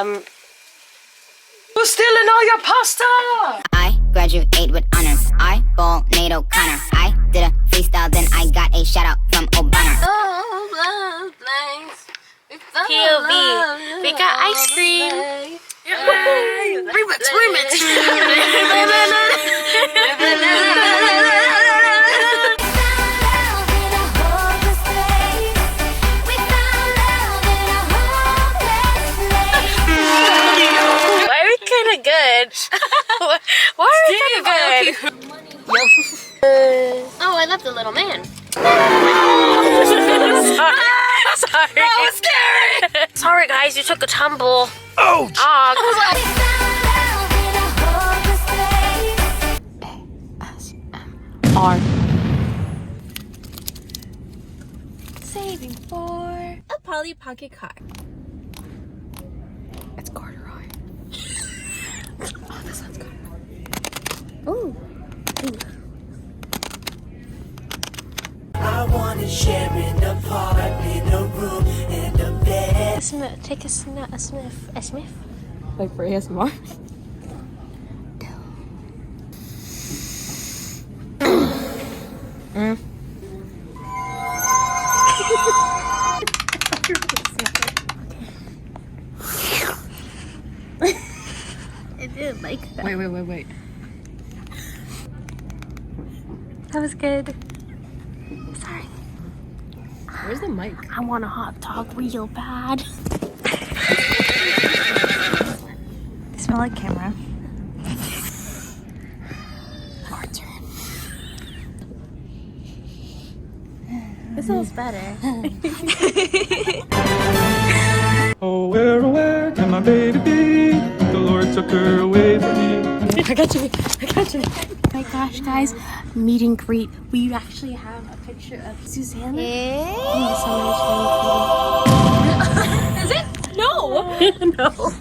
Who's stealing all your pasta? I graduate with honors. I ball NATO Connor. I did a freestyle, then I got a shout out from Obama. POV. We got ice cream. Remix. Why are we kind of good? Why are we kind of good? Oh, I left the little man. Sorry. That was scary. Sorry, guys. You took a tumble. Oh! R. Saving for a Polly Pocket card. It's corduroy. Oh, this one's corduroy. Ooh. I wanna share an apartment, a room, and a bed. Take a sniff. A sniff? Like for ASMR? I didn't like that. Wait. That was good. Sorry. Where's the mic? I want a hot dog real bad. They smell like camera. Our turn. This smells better. Oh, where can my baby be? The Lord took her away from me. I got you. Oh my gosh, guys. Meet and greet. We actually have a picture of Susanna. Is it? No. No.